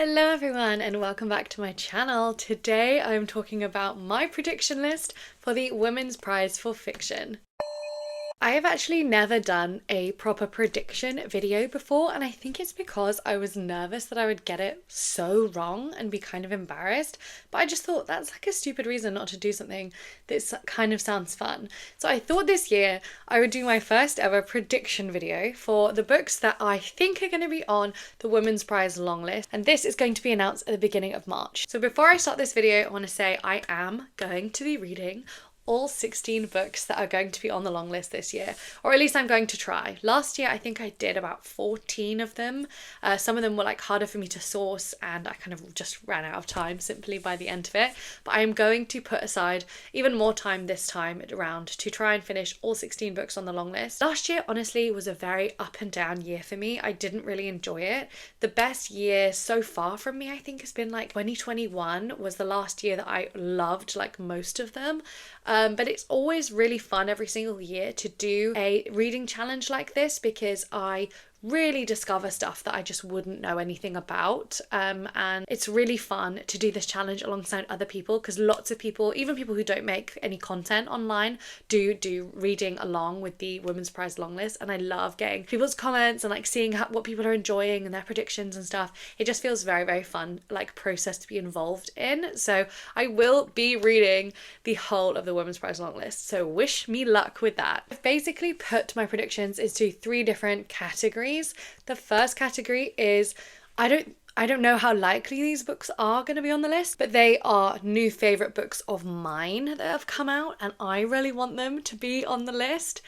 Hello everyone and welcome back to my channel. Today I'm talking about my prediction list for the Women's Prize for Fiction. I have actually never done a proper prediction video before, and I think it's because I was nervous that I would get it so wrong and be kind of embarrassed, but I just thought that's like a stupid reason not to do something that kind of sounds fun. So I thought this year I would do my first ever prediction video for the books that I think are going to be on the Women's Prize long list, and this is going to be announced at the beginning of March. So before I start this video, I want to say I am going to be reading all 16 books that are going to be on the long list this year, or at least I'm going to try. Last year I think I did about 14 of them. Some of them were like harder for me to source and I kind of just ran out of time simply by the end of it, but I am going to put aside even more time this time around to try and finish all 16 books on the long list. Last year honestly was a very up and down year for me. I didn't really enjoy it. The best year so far from me I think has been like 2021 was the last year that I loved like most of them. But it's always really fun every single year to do a reading challenge like this because I really discover stuff that I just wouldn't know anything about, and it's really fun to do this challenge alongside other people because lots of people, even people who don't make any content online, do reading along with the Women's Prize long list, and I love getting people's comments and like seeing what people are enjoying and their predictions and stuff. It just feels very, very fun like process to be involved in. So I will be reading the whole of the Women's Prize long list, so wish me luck with that. I've basically put my predictions into 3 different categories. The first category is I don't know how likely these books are going to be on the list, but they are new favourite books of mine that have come out and I really want them to be on the list.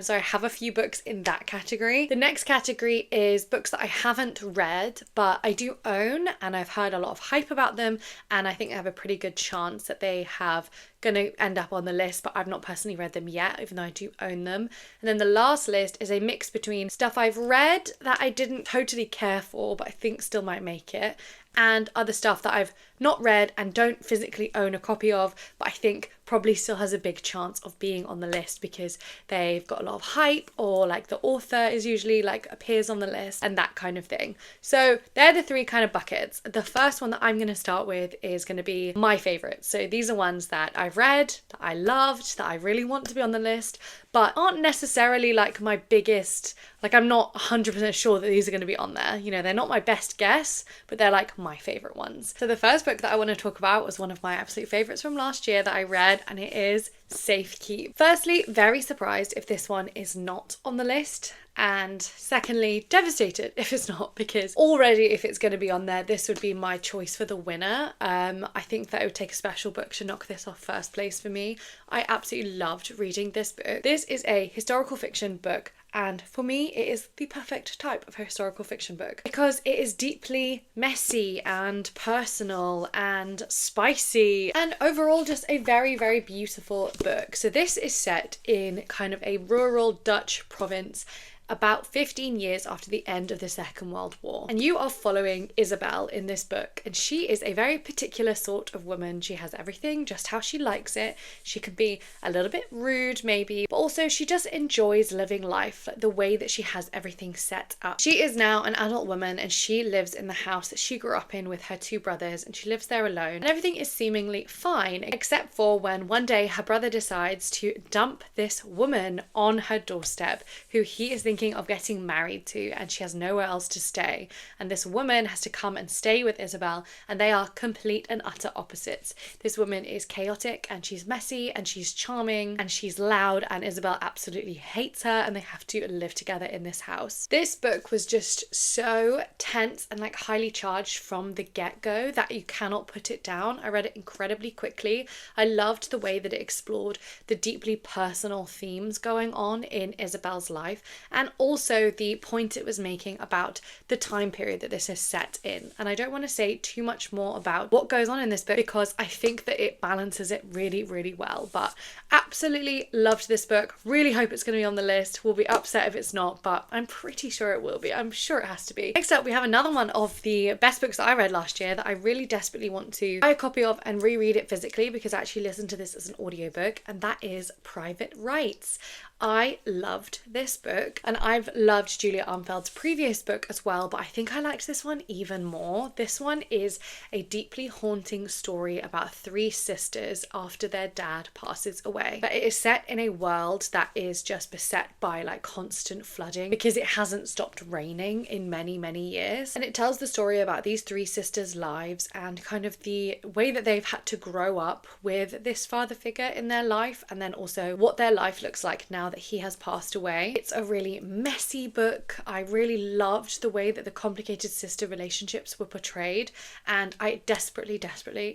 So I have a few books in that category. The next category is books that I haven't read but I do own and I've heard a lot of hype about them, and I think I have a pretty good chance that they have going to end up on the list, but I've not personally read them yet, even though I do own them. And then the last list is a mix between stuff I've read that I didn't totally care for but I think still might make it, and other stuff that I've not read and don't physically own a copy of but I think probably still has a big chance of being on the list because they've got a lot of hype, or like the author is usually like appears on the list and that kind of thing. So they're the 3 kind of buckets. The first one that I'm going to start with is going to be my favorites. So these are ones that I've read, that I loved, that I really want to be on the list, but aren't necessarily like my biggest, like I'm not 100% sure that these are going to be on there. You know, they're not my best guess, but they're like my favorite ones. So the first book that I want to talk about was one of my absolute favorites from last year that I read, and it is Safekeep. Firstly, very surprised if this one is not on the list, and secondly, devastated if it's not, because already if it's going to be on there, this would be my choice for the winner. I think that it would take a special book to knock this off first place for me. I absolutely loved reading this book. This is a historical fiction book, and for me it is the perfect type of historical fiction book because it is deeply messy and personal and spicy and overall just a very, very beautiful book. So this is set in kind of a rural Dutch province about 15 years after the end of the Second World War. And you are following Isabel in this book, and she is a very particular sort of woman. She has everything just how she likes it. She can be a little bit rude maybe, but also she just enjoys living life, like the way that she has everything set up. She is now an adult woman and she lives in the house that she grew up in with her 2 brothers, and she lives there alone, and everything is seemingly fine except for when one day her brother decides to dump this woman on her doorstep who he is thinking of getting married to, and she has nowhere else to stay, and this woman has to come and stay with Isabel, and they are complete and utter opposites. This woman is chaotic and she's messy and she's charming and she's loud, and Isabel absolutely hates her, and they have to live together in this house. This book was just so tense and like highly charged from the get-go that you cannot put it down. I read it incredibly quickly. I loved the way that it explored the deeply personal themes going on in Isabel's life, and also the point it was making about the time period that this is set in. And I don't want to say too much more about what goes on in this book because I think that it balances it really, really well. But absolutely loved this book. Really hope it's going to be on the list. Will be upset if it's not, but I'm pretty sure it will be. I'm sure it has to be. Next up, we have another one of the best books that I read last year that I really desperately want to buy a copy of and reread it physically because I actually listened to this as an audiobook, and that is Private Rites. I loved this book, and I've loved Julia Armfeld's previous book as well, but I think I liked this one even more. This one is a deeply haunting story about three sisters after their dad passes away. But it is set in a world that is just beset by like constant flooding because it hasn't stopped raining in many, many years. And it tells the story about these three sisters' lives and kind of the way that they've had to grow up with this father figure in their life, and then also what their life looks like now that he has passed away. It's a really messy book. I really loved the way that the complicated sister relationships were portrayed, and I desperately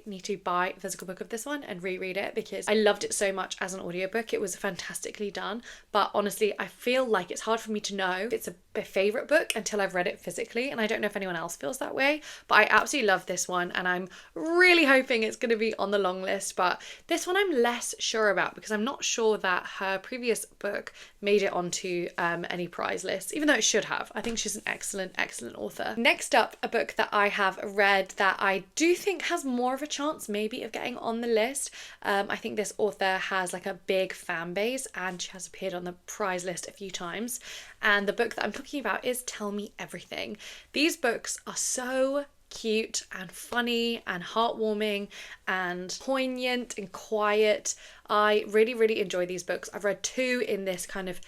need to buy a physical book of this one and reread it because I loved it so much as an audiobook. It was fantastically done, but honestly I feel like it's hard for me to know if it's a favourite book until I've read it physically, and I don't know if anyone else feels that way, but I absolutely love this one and I'm really hoping it's going to be on the long list. But this one I'm less sure about because I'm not sure that her previous book made it onto any prize lists, even though it should have. I think she's an excellent author. Next up, a book that I have read that I do think has more of a chance maybe of getting on the list. I think this author has like a big fan base and she has appeared on the prize list a few times, and the book that I'm talking about is Tell Me Everything. These books are so cute and funny and heartwarming and poignant and quiet. I really enjoy these books. I've read two in this kind of,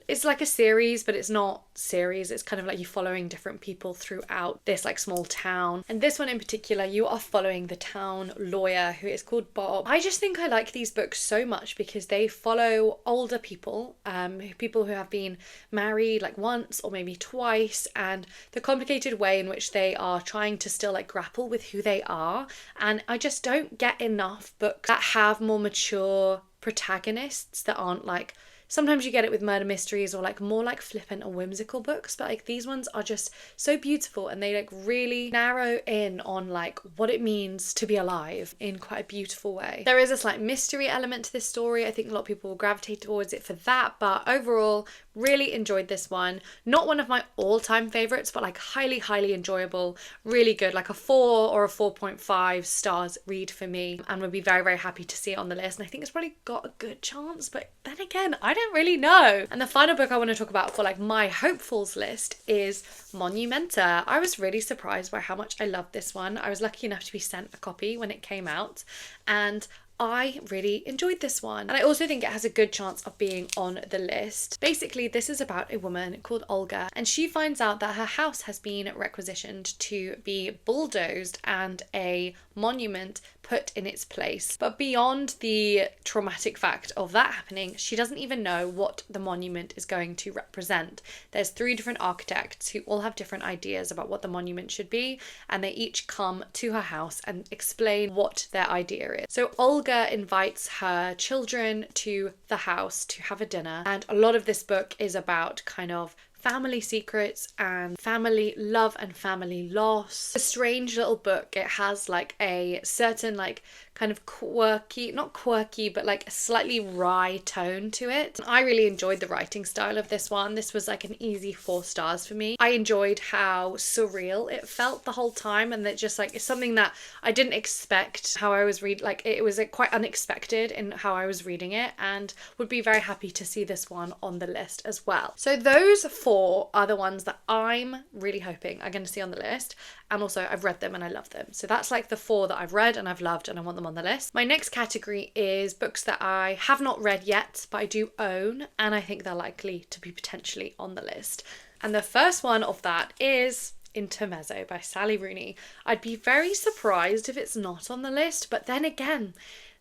it's like a series, but it's not series. It's kind of like you following different people throughout this like small town. And this one in particular, you are following the town lawyer who is called Bob. I just think I like these books so much because they follow older people, people who have been married like once or maybe twice, and the complicated way in which they are trying to still like grapple with who they are. And I just don't get enough books that have more mature protagonists that aren't like, sometimes you get it with murder mysteries or like more like flippant or whimsical books, but like these ones are just so beautiful and they like really narrow in on like what it means to be alive in quite a beautiful way. There is a slight mystery element to this story. I think a lot of people will gravitate towards it for that, but overall really enjoyed this one. Not one of my all-time favorites, but like highly enjoyable, really good, like a 4 or a 4.5 stars read for me, and would be very happy to see it on the list. And I think it's probably got a good chance, but then again I don't really know. And the final book I want to talk about for like my hopefuls list is Monumenta. I was really surprised by how much I loved this one. I was lucky enough to be sent a copy when it came out, and I really enjoyed this one. And I also think it has a good chance of being on the list. Basically, this is about a woman called Olga, and she finds out that her house has been requisitioned to be bulldozed and a monument put in its place. But beyond the traumatic fact of that happening, she doesn't even know what the monument is going to represent. There's 3 different architects who all have different ideas about what the monument should be, and they each come to her house and explain what their idea is. So Olga invites her children to the house to have a dinner, and a lot of this book is about kind of family secrets and family love and family loss. A strange little book. It has like a certain like kind of quirky, not quirky, but like a slightly wry tone to it. And I really enjoyed the writing style of this one. This was like an easy 4 stars for me. I enjoyed how surreal it felt the whole time, and that just like it's something that I didn't expect how I was reading. Like it was quite unexpected in how I was reading it, and would be very happy to see this one on the list as well. So those 4 are the ones that I'm really hoping are going to see on the list, and also I've read them and I love them. So that's like the 4 that I've read and I've loved and I want them on the list. My next category is books that I have not read yet, but I do own, and I think they're likely to be potentially on the list. And the first one of that is Intermezzo by Sally Rooney. I'd be very surprised if it's not on the list, but then again,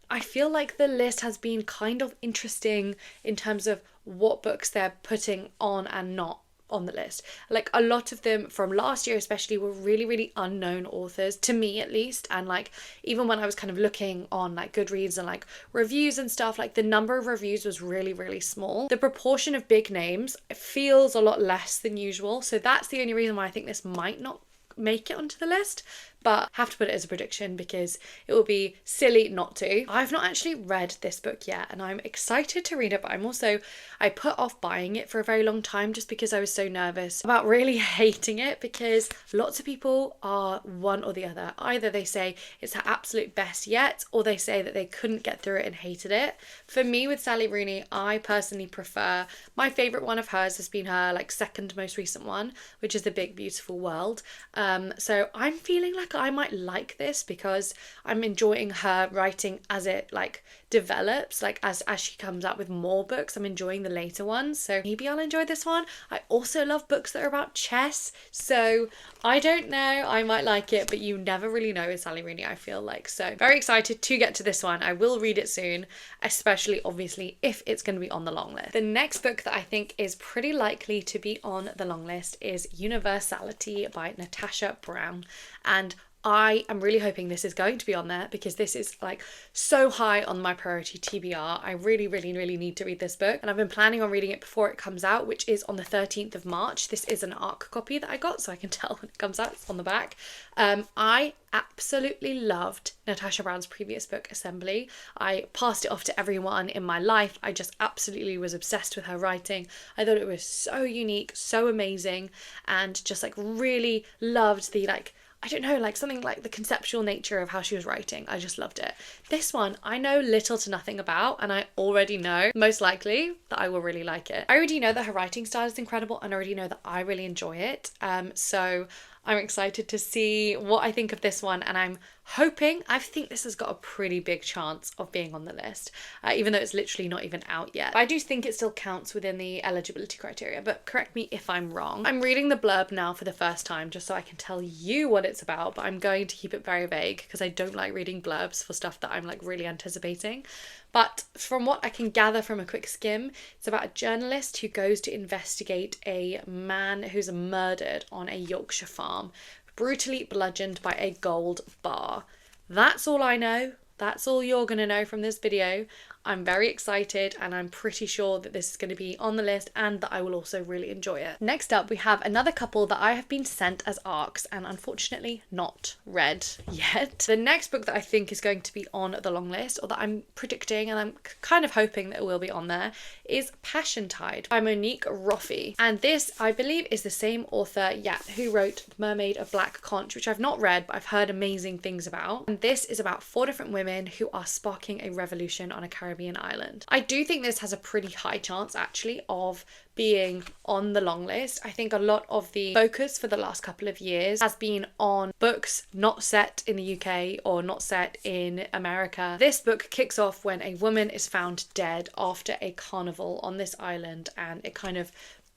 I feel like the list has been kind of interesting in terms of what books they're putting on and not on the list. Like a lot of them from last year especially were really unknown authors, to me at least, and like even when I was kind of looking on like Goodreads and like reviews and stuff, like the number of reviews was really small. The proportion of big names feels a lot less than usual, so that's the only reason why I think this might not make it onto the list. but have to put it as a prediction because it will be silly not to. I've not actually read this book yet and I'm excited to read it, but I put off buying it for a very long time just because I was so nervous about really hating it, because lots of people are one or the other. Either they say it's her absolute best yet, or they say that they couldn't get through it and hated it. For me, with Sally Rooney, I personally prefer, my favourite one of hers has been her like second most recent one, which is The Big Beautiful World. So I'm feeling like I might like this because I'm enjoying her writing as it like develops, like as she comes out with more books. I'm enjoying the later ones, so maybe I'll enjoy this one. I also love books that are about chess, so I don't know, I might like it, but you never really know with Sally Rooney, I feel like. So very excited to get to this one. I will read it soon, especially obviously if it's going to be on the long list. The next book that I think is pretty likely to be on the long list is Universality by Natasha Brown, and I am really hoping this is going to be on there because this is like so high on my priority TBR. I really need to read this book, and I've been planning on reading it before it comes out, which is on the 13th of March. This is an ARC copy that I got, so I can tell when it comes out. It's on the back. I absolutely loved Natasha Brown's previous book, Assembly. I passed it off to everyone in my life. I just absolutely was obsessed with her writing. I thought it was so unique, so amazing, and just like really loved the like, I don't know, like something like the conceptual nature of how she was writing. I just loved it. This one, I know little to nothing about, and I already know, most likely, that I will really like it. I already know that her writing style is incredible, and I already know that I really enjoy it. So I'm excited to see what I think of this one, and I'm hoping, I think this has got a pretty big chance of being on the list, even though it's literally not even out yet. But I do think it still counts within the eligibility criteria, but correct me if I'm wrong. I'm reading the blurb now for the first time just so I can tell you what it's about, but I'm going to keep it very vague because I don't like reading blurbs for stuff that I'm like really anticipating. But from what I can gather from a quick skim, it's about a journalist who goes to investigate a man who's murdered on a Yorkshire farm, brutally bludgeoned by a gold bar. That's all I know. That's all you're going to know from this video. I'm very excited, and I'm pretty sure that this is going to be on the list and that I will also really enjoy it. Next up, we have another couple that I have been sent as ARCs and unfortunately not read yet. The next book that I think is going to be on the long list, or that I'm predicting and I'm kind of hoping that it will be on there, is Passiontide by Monique Roffey. And this, I believe, is the same author, who wrote Mermaid of Black Conch, which I've not read, but I've heard amazing things about. And this is about 4 different women who are sparking a revolution on a Caribbean island. I do think this has a pretty high chance actually of being on the long list. I think a lot of the focus for the last couple of years has been on books not set in the UK or not set in America. This book kicks off when a woman is found dead after a carnival on this island, and it kind of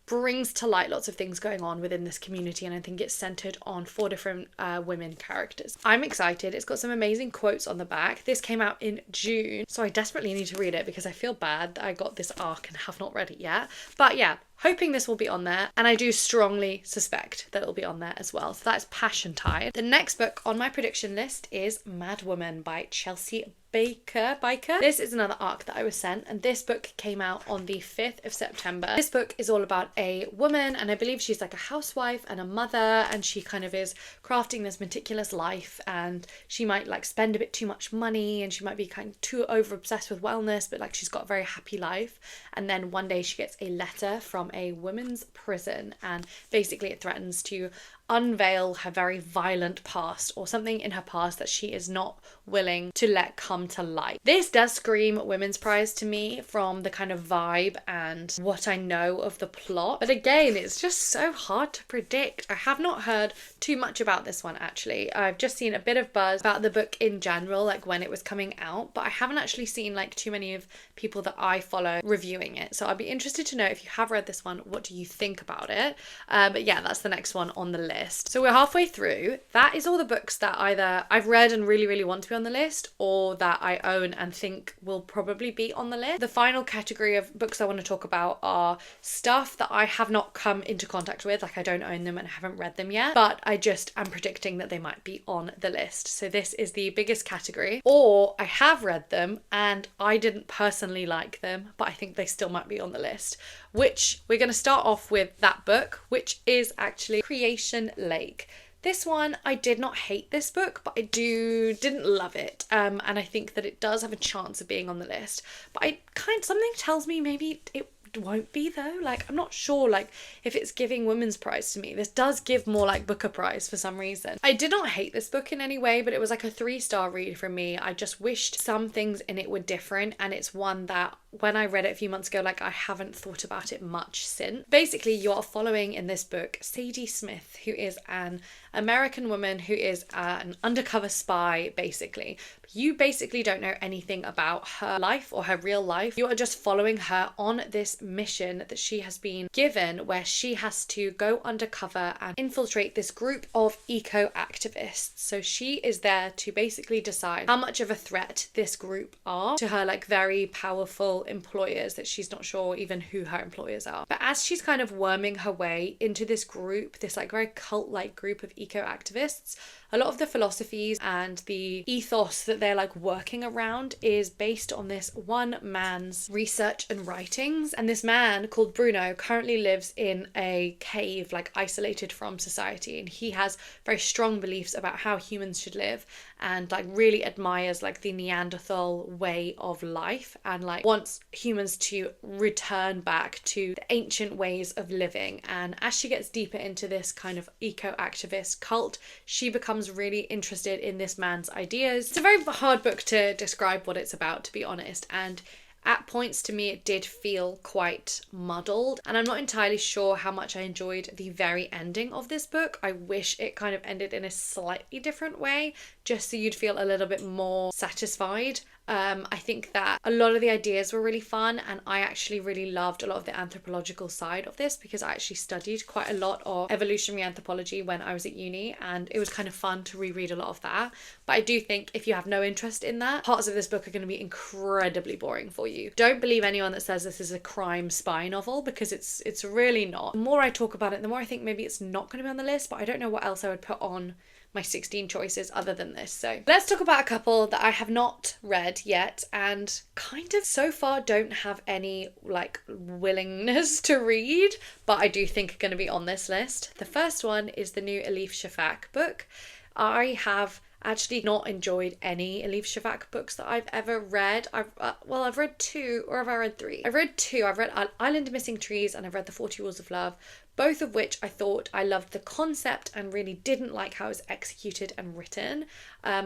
brings to light lots of things going on within this community, and I think it's centered on 4 different women characters. I'm excited. It's got some amazing quotes on the back. This came out in June, so I desperately need to read it because I feel bad that I got this ARC and have not read it yet. But yeah, hoping this will be on there, and I do strongly suspect that it'll be on there as well. So that's Passiontide. The next book on my prediction list is Madwoman by Chelsea Baker. This is another ARC that I was sent, and this book came out on the 5th of September. This book is all about a woman, and I believe she's like a housewife and a mother, and she kind of is crafting this meticulous life, and she might like spend a bit too much money, and she might be kind of too over obsessed with wellness, but like she's got a very happy life. And then one day she gets a letter from a women's prison, and basically it threatens to unveil her very violent past, or something in her past that she is not willing to let come to light. This does scream Women's Prize to me from the kind of vibe and what I know of the plot, but again, it's just so hard to predict. I have not heard too much about this one actually. I've just seen a bit of buzz about the book in general, like when it was coming out, but I haven't actually seen like too many of people that I follow reviewing it. So I'd be interested to know, if you have read this one, what do you think about it? But yeah, that's the next one on the list. So we're halfway through. That is all the books that either I've read and really want to be on the list, or that I own and think will probably be on the list. The final category of books I want to talk about are stuff that I have not come into contact with, like I don't own them and I haven't read them yet, but I just am predicting that they might be on the list. So this is the biggest category. Or I have read them and I didn't personally like them, but I think they still might be on the list, which we're going to start off with that book, which is actually Creation Lake. This one, I did not hate this book, but I didn't love it. And I think that it does have a chance of being on the list. But something tells me maybe it won't be though. Like, I'm not sure like if it's giving women's prize to me. This does give more like Booker prize for some reason. I did not hate this book in any way, but it was like a 3-star read from me. I just wished some things in it were different, and it's one that when I read it a few months ago, like I haven't thought about it much since. Basically, you're following in this book Sadie Smith, who is an American woman who is an undercover spy, basically. You basically don't know anything about her life or her real life. You are just following her on this mission that she has been given, where she has to go undercover and infiltrate this group of eco-activists. So she is there to basically decide how much of a threat this group are to her like very powerful employers that she's not sure even who her employers are. But as she's kind of worming her way into this group, this like very cult-like group of eco-activists, a lot of the philosophies and the ethos that they're like working around is based on this one man's research and writings. And this man called Bruno currently lives in a cave, like isolated from society. And he has very strong beliefs about how humans should live, and like really admires like the Neanderthal way of life, and like wants humans to return back to the ancient ways of living. And as she gets deeper into this kind of eco-activist cult, she becomes really interested in this man's ideas. It's a very hard book to describe what it's about, to be honest, and at points to me it did feel quite muddled, and I'm not entirely sure how much I enjoyed the very ending of this book. I wish it kind of ended in a slightly different way, just so you'd feel a little bit more satisfied. I think that a lot of the ideas were really fun, and I actually really loved a lot of the anthropological side of this, because I actually studied quite a lot of evolutionary anthropology when I was at uni, and it was kind of fun to reread a lot of that. But I do think if you have no interest in that, parts of this book are going to be incredibly boring for you. Don't believe anyone that says this is a crime spy novel, because it's really not. The more I talk about it, the more I think maybe it's not going to be on the list, but I don't know what else I would put on my 16 choices other than this. So let's talk about a couple that I have not read yet, and kind of so far don't have any like willingness to read, but I do think are going to be on this list. The first one is the new Elif Shafak book. I have actually not enjoyed any Elif Shafak books that I've ever read. I've read 2, or have I read 3? I've read 2. I've read Island of Missing Trees, and I've read The 40 Rules of Love, both of which I thought I loved the concept and really didn't like how it was executed and written,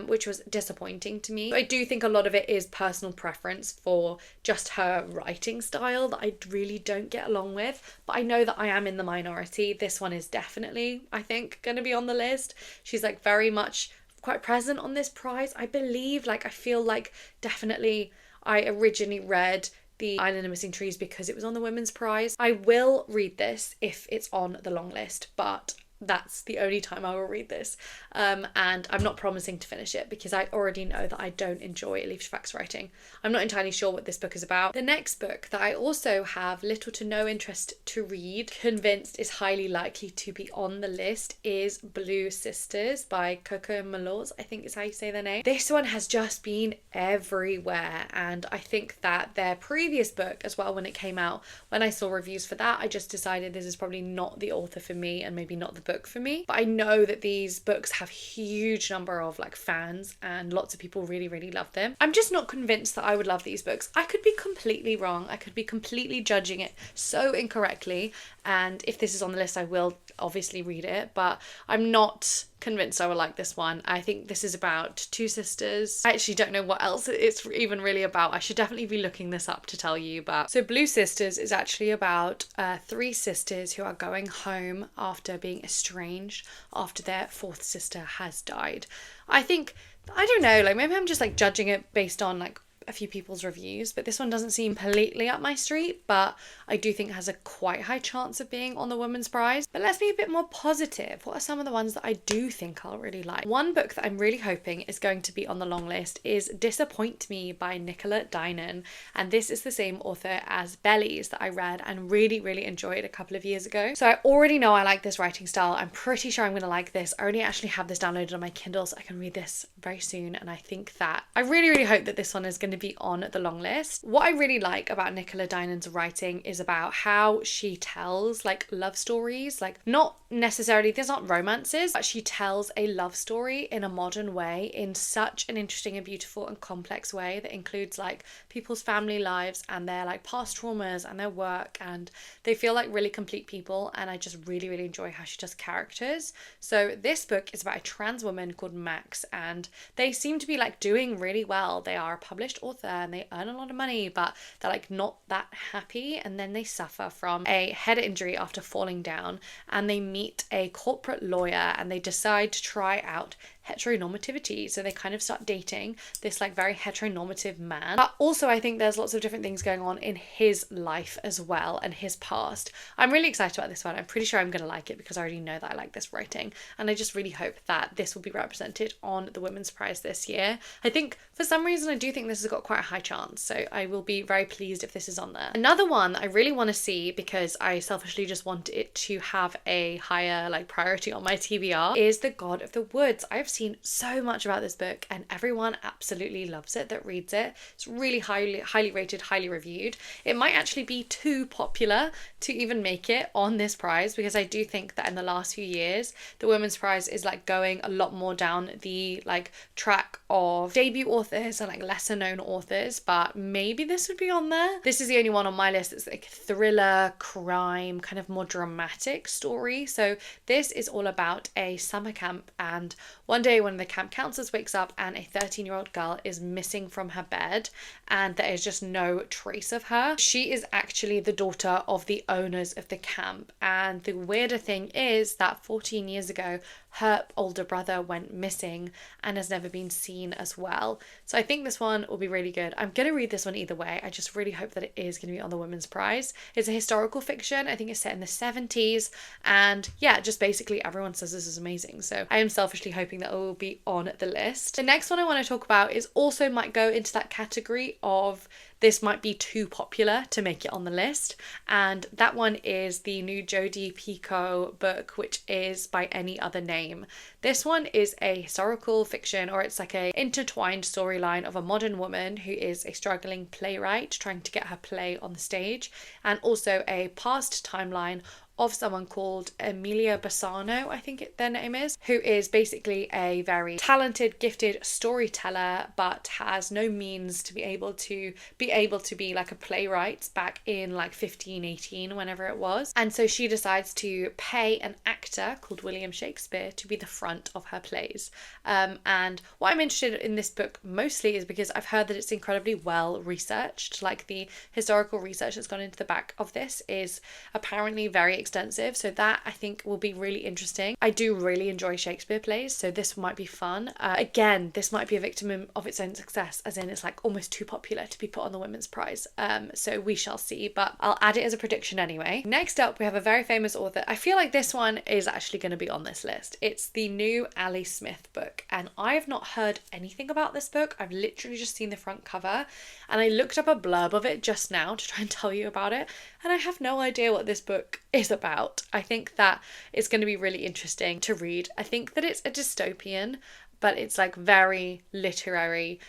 which was disappointing to me. I do think a lot of it is personal preference for just her writing style that I really don't get along with, but I know that I am in the minority. This one is definitely, I think, going to be on the list. She's like very much quite present on this prize, I believe. Like, I feel like definitely I originally read the Island of Missing Trees because it was on the Women's Prize. I will read this if it's on the long list, but that's the only time I will read this. And I'm not promising to finish it because I already know that I don't enjoy Elif Shafak's writing. I'm not entirely sure what this book is about. The next book that I also have little to no interest to read, convinced is highly likely to be on the list, is Blue Sisters by Coco Malors, I think is how you say their name. This one has just been everywhere, and I think that their previous book as well, when it came out, when I saw reviews for that, I just decided this is probably not the author for me and maybe not the book for me. But I know that these books have huge number of like fans and lots of people really, really love them. I'm just not convinced that I would love these books. I could be completely wrong. I could be completely judging it so incorrectly, and if this is on the list I will obviously read it, but I'm not convinced I will like this one. I think this is about 2 sisters. I actually don't know what else it's even really about. I should definitely be looking this up to tell you, but so Blue Sisters is actually about 3 sisters who are going home after being estranged after their 4th sister has died. I think, I don't know, like maybe I'm just like judging it based on like a few people's reviews, but this one doesn't seem completely up my street, but I do think it has a quite high chance of being on the Women's Prize. But let's be a bit more positive. What are some of the ones that I do think I'll really like? One book that I'm really hoping is going to be on the long list is Disappoint Me by Nicola Dinan, and this is the same author as Bellies that I read and really, really enjoyed a couple of years ago. So I already know I like this writing style. I'm pretty sure I'm going to like this. I already actually have this downloaded on my Kindle, so I can read this very soon, and I think that I really, really hope that this one is going to to be on the long list. What I really like about Nicola Dinan's writing is about how she tells like love stories, like not necessarily, there's not romances, but she tells a love story in a modern way in such an interesting and beautiful and complex way that includes like people's family lives and their like past traumas and their work, and they feel like really complete people. And I just really, really enjoy how she does characters. So this book is about a trans woman called Max, and they seem to be like doing really well. They are a published author and they earn a lot of money, but they're like not that happy, and then they suffer from a head injury after falling down, and they meet a corporate lawyer and they decide to try out heteronormativity. So they kind of start dating this like very heteronormative man. But also I think there's lots of different things going on in his life as well and his past. I'm really excited about this one. I'm pretty sure I'm going to like it because I already know that I like this writing, and I just really hope that this will be represented on the Women's Prize this year. I think for some reason I do think this has got quite a high chance, so I will be very pleased if this is on there. Another one I really want to see, because I selfishly just want it to have a higher like priority on my TBR, is The God of the Woods. I've seen so much about this book and everyone absolutely loves it that reads it. It's really highly rated, highly reviewed. It might actually be too popular to even make it on this prize, because I do think that in the last few years the Women's Prize is like going a lot more down the like track of debut authors and like lesser known authors, but maybe this would be on there. This is the only one on my list that's like thriller, crime, kind of more dramatic story. So this is all about a summer camp, and one day one of the camp counselors wakes up and a 13-year-old girl is missing from her bed, and there is just no trace of her. She is actually the daughter of the owners of the camp, and the weirder thing is that 14 years ago her older brother went missing and has never been seen as well. So I think this one will be really good. I'm going to read this one either way. I just really hope that it is going to be on the Women's Prize. It's a historical fiction. I think it's set in the 70s, and yeah, just basically everyone says this is amazing. So I am selfishly hoping that it will be on the list. The next one I want to talk about is also might go into that category of this might be too popular to make it on the list, and that one is the new Jodi Picoult book, which is By Any Other Name. This one is a historical fiction, or it's like a intertwined storyline of a modern woman who is a struggling playwright trying to get her play on the stage, and also a past timeline of someone called Emilia Bassano, I think their name is, who is basically a very talented, gifted storyteller, but has no means to be able to be like a playwright back in like 1518, whenever it was. And so she decides to pay an actor called William Shakespeare to be the front of her plays. And what I'm interested in this book mostly is because I've heard that it's incredibly well researched. Like the historical research that's gone into the back of this is apparently very extensive, so that I think will be really interesting. I do really enjoy Shakespeare plays, so this might be fun. Again, this might be a victim of its own success, as in it's like almost too popular to be put on the Women's Prize. So we shall see, but I'll add it as a prediction anyway. Next up, we have a very famous author. I feel like this one is actually going to be on this list. It's the new Ali Smith book, and I have not heard anything about this book. I've literally just seen the front cover, and I looked up a blurb of it just now to try and tell you about it, and I have no idea what this book is about. I think that it's going to be really interesting to read. I think that it's a dystopian, but it's like very literary.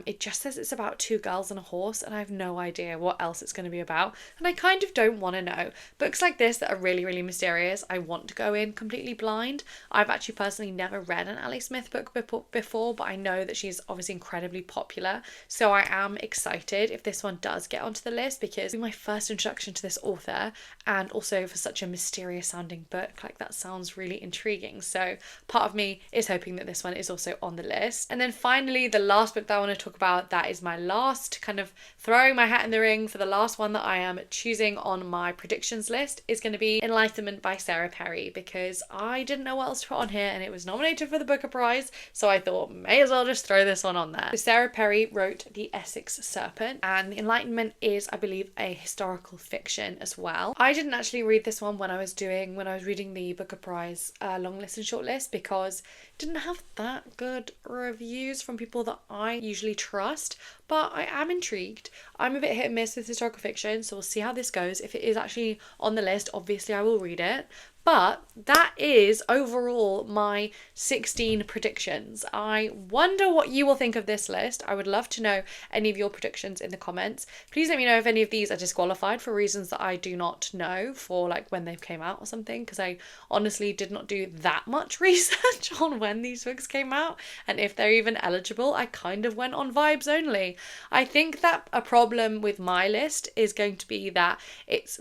It just says it's about two girls and a horse, and I have no idea what else it's going to be about, and I kind of don't want to know. Books like this that are really, really mysterious, I want to go in completely blind. I've actually personally never read an Ali Smith book before, but I know that she's obviously incredibly popular, so I am excited if this one does get onto the list, because it'll be my first introduction to this author, and also for such a mysterious sounding book, like that sounds really intriguing. So part of me is hoping that this one is also on the list. And then finally, the last book that I want to talk about, that is my last kind of throwing my hat in the ring for the last one that I am choosing on my predictions list, is going to be Enlightenment by Sarah Perry, because I didn't know what else to put on here and it was nominated for the Booker Prize, so I thought may as well just throw this one on there. So Sarah Perry wrote The Essex Serpent, and The Enlightenment is, I believe, a historical fiction as well. I didn't actually read this one when I was reading the Booker Prize long list and short list, because it didn't have that good reviews from people that I usually trust, but I am intrigued. I'm a bit hit and miss with historical fiction, so we'll see how this goes. If it is actually on the list, obviously I will read it, But that is overall my 16 predictions. I wonder what you will think of this list. I would love to know any of your predictions in the comments. Please let me know if any of these are disqualified for reasons that I do not know, for like when they've came out or something, because I honestly did not do that much research on when these books came out and if they're even eligible. I kind of went on vibes only. I think that a problem with my list is going to be that it's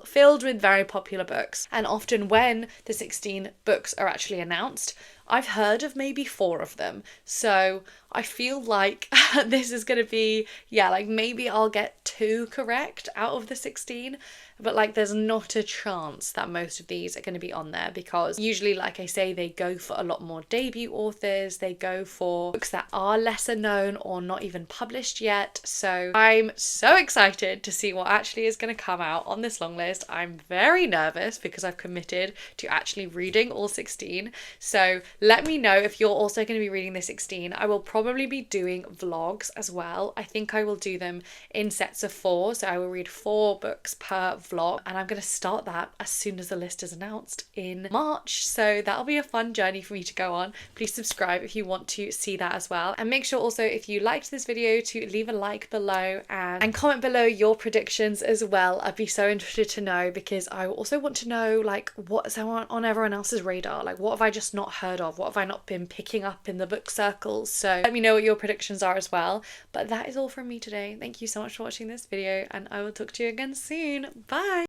filled with very popular books, and often when the 16 books are actually announced, I've heard of maybe 4 of them. So I feel like this is going to be, yeah, like maybe I'll get 2 correct out of the 16, but like there's not a chance that most of these are going to be on there, because usually, like I say, they go for a lot more debut authors, they go for books that are lesser known or not even published yet. So I'm so excited to see what actually is going to come out on this long list. I'm very nervous because I've committed to actually reading all 16. So let me know if you're also going to be reading the 16. I will probably be doing vlogs as well. I think I will do them in sets of 4. So I will read 4 books per vlog, and I'm going to start that as soon as the list is announced in March. So that'll be a fun journey for me to go on. Please subscribe if you want to see that as well. And make sure also, if you liked this video, to leave a like below and comment below your predictions as well. I'd be so interested to know, because I also want to know like what's on everyone else's radar. Like what have I just not heard of? What have I not been picking up in the book circles? So let me know what your predictions are as well. But that is all from me today. Thank you so much for watching this video, and I will talk to you again soon. Bye!